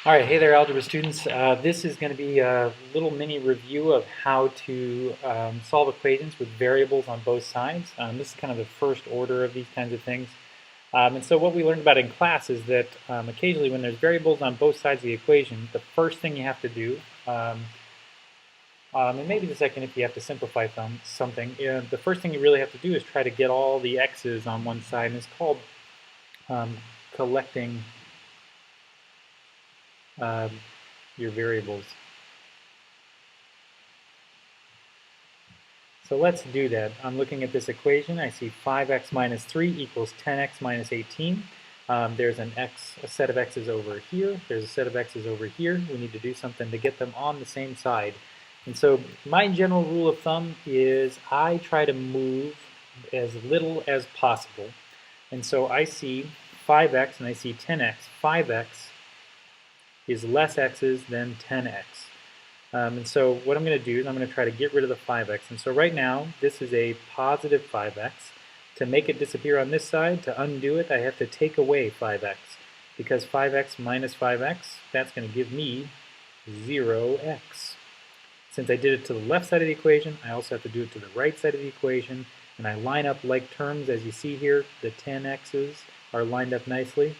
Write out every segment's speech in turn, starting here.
All right, hey there, algebra students. This is going to be a little mini review of how to solve equations with variables on both sides. This is kind of the first order of these kinds of things. And so what we learned about in class is that occasionally when there's variables on both sides of the equation, the first thing you have to do, and maybe the second if you have to simplify something, the first thing you really have to do is try to get all the x's on one side, and it's called collecting um, your variables. So let's do that. I'm looking at this equation. I see 5x minus 3 equals 10x minus 18. There's a set of x's over here. There's a set of x's over here. We need to do something to get them on the same side. And so my general rule of thumb is I try to move as little as possible. And so I see 5x and I see 10x. 5x is less x's than 10x. And so what I'm going to do is I'm going to try to get rid of the 5x. And so right now, this is a positive 5x. To make it disappear on this side, to undo it, I have to take away 5x. Because 5x minus 5x, that's going to give me 0x. Since I did it to the left side of the equation, I also have to do it to the right side of the equation. And I line up like terms, as you see here. The 10x's are lined up nicely.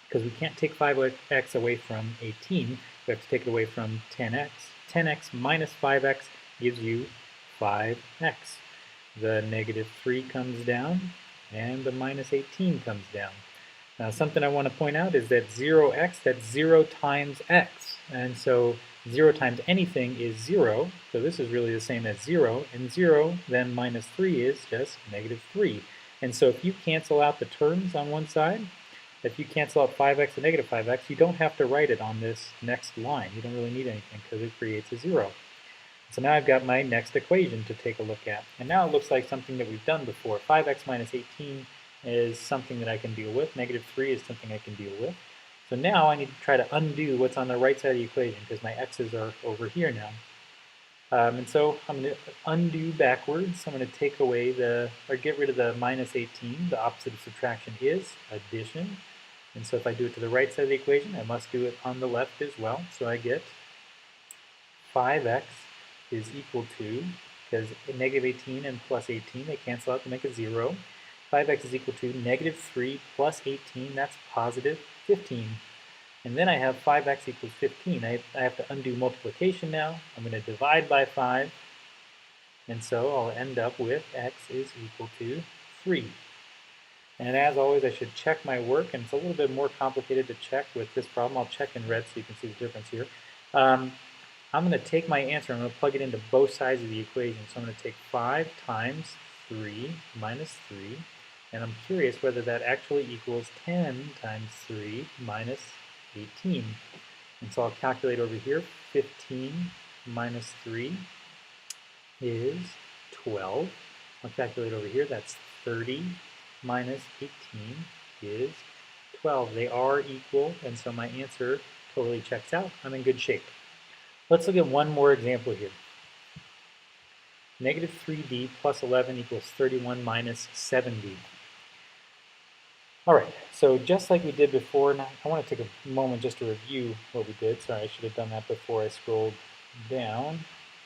Because we can't take 5x away from 18, we have to take it away from 10x. 10x minus 5x gives you 5x. The negative 3 comes down, and the minus 18 comes down. Now, something I want to point out is that 0x, that's 0 times x. And so 0 times anything is 0, so this is really the same as 0. And 0, then minus 3 is just negative 3. And so if you cancel out the terms on one side, if you cancel out 5x and negative 5x, you don't have to write it on this next line. You don't really need anything because it creates a 0. So now I've got my next equation to take a look at. And now it looks like something that we've done before. 5x minus 18 is something that I can deal with. Negative 3 is something I can deal with. So now I need to try to undo what's on the right side of the equation because my x's are over here now. And so I'm going to undo backwards. I'm going to take away or get rid of the minus 18. The opposite of subtraction is addition. And so if I do it to the right side of the equation, I must do it on the left as well. So I get 5x is equal to, because negative 18 and plus 18, they cancel out to make a 0. 5x is equal to negative 3 plus 18, that's positive 15. And then I have 5x equals 15. I have to undo multiplication now. I'm going to divide by 5. And so I'll end up with x is equal to 3. And as always, I should check my work, and it's a little bit more complicated to check with this problem. I'll check in red so you can see the difference here. I'm going to take my answer, I'm going to plug it into both sides of the equation. So I'm going to take 5 times 3 minus 3, and I'm curious whether that actually equals 10 times 3 minus 18. And so I'll calculate over here. 15 minus 3 is 12. I'll calculate over here. That's 30 minus 18 is 12. They are equal, and so my answer totally checks out. I'm in good shape. Let's look at one more example here. Negative 3b plus 11 equals 31 minus 7b. All right, so just like we did before, now I want to take a moment just to review what we did. Sorry, I should have done that before I scrolled down.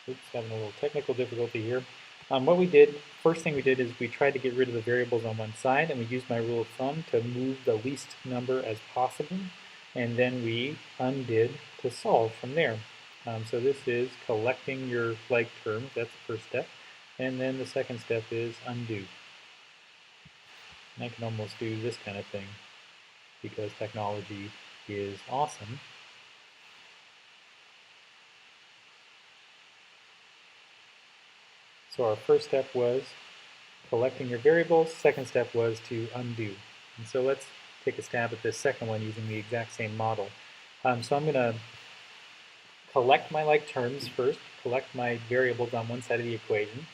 Oops, having a little technical difficulty here. What we did, first thing we did is we tried to get rid of the variables on one side, and we used my rule of thumb to move the least number as possible, and then we undid to solve from there. So this is collecting your like terms, that's the first step, and then the second step is undo. And I can almost do this kind of thing because technology is awesome. So our first step was collecting your variables. Second step was to undo. And so let's take a stab at this second one using the exact same model. So I'm going to collect my like terms first, collect my variables on one side of the equation.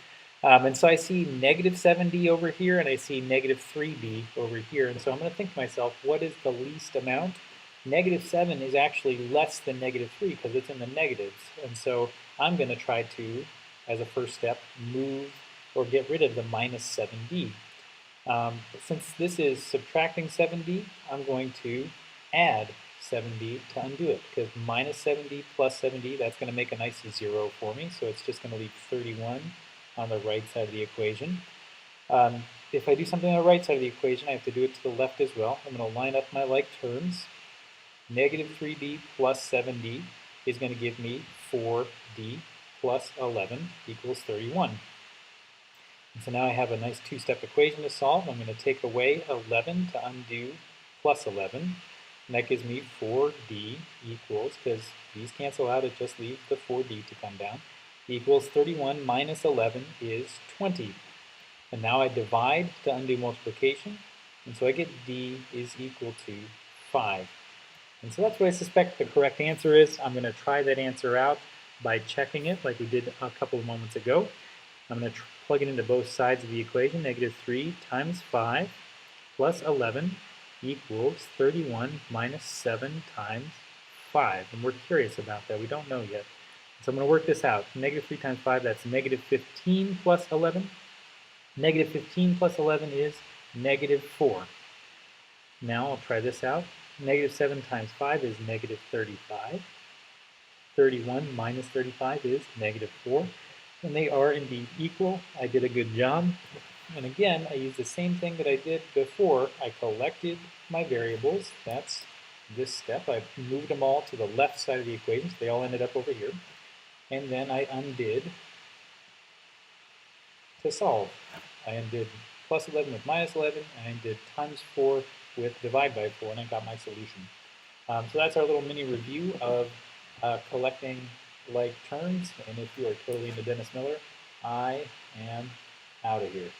And so I see negative 7b over here, and I see negative 3b over here. And so I'm going to think to myself, what is the least amount? Negative 7 is actually less than negative 3 because it's in the negatives. And so I'm going to try to, as a first step, move or get rid of the minus 7b. Since this is subtracting 7b, I'm going to add 7d to undo it, because minus 7d plus 7d, that's going to make a nice 0 for me, so it's just going to leave 31 on the right side of the equation. If I do something on the right side of the equation, I have to do it to the left as well. I'm going to line up my like terms. Negative 3d plus 7d is going to give me 4d plus 11 equals 31. And so now I have a nice two-step equation to solve. I'm going to take away 11 to undo plus 11. And that gives me 4d equals, because these cancel out, it just leaves the 4d to come down, equals 31 minus 11 is 20. And now I divide to undo multiplication, and so I get d is equal to 5. And so that's what I suspect the correct answer is. I'm going to try that answer out by checking it like we did a couple of moments ago. I'm going to plug it into both sides of the equation. Negative 3 times 5 plus 11 equals 31 minus 7 times 5. And we're curious about that. We don't know yet. So I'm going to work this out. Negative 3 times 5, that's negative 15 plus 11. Negative 15 plus 11 is negative 4. Now I'll try this out. Negative 7 times 5 is negative 35. 31 minus 35 is negative 4. And they are indeed equal. I did a good job. And again, I used the same thing that I did before. I collected my variables. That's this step. I moved them all to the left side of the equation, so they all ended up over here. And then I undid to solve. I undid plus 11 with minus 11, and I undid times 4 with divide by 4, and I got my solution. So that's our little mini review of collecting like terms. And if you are totally into Dennis Miller, I am out of here.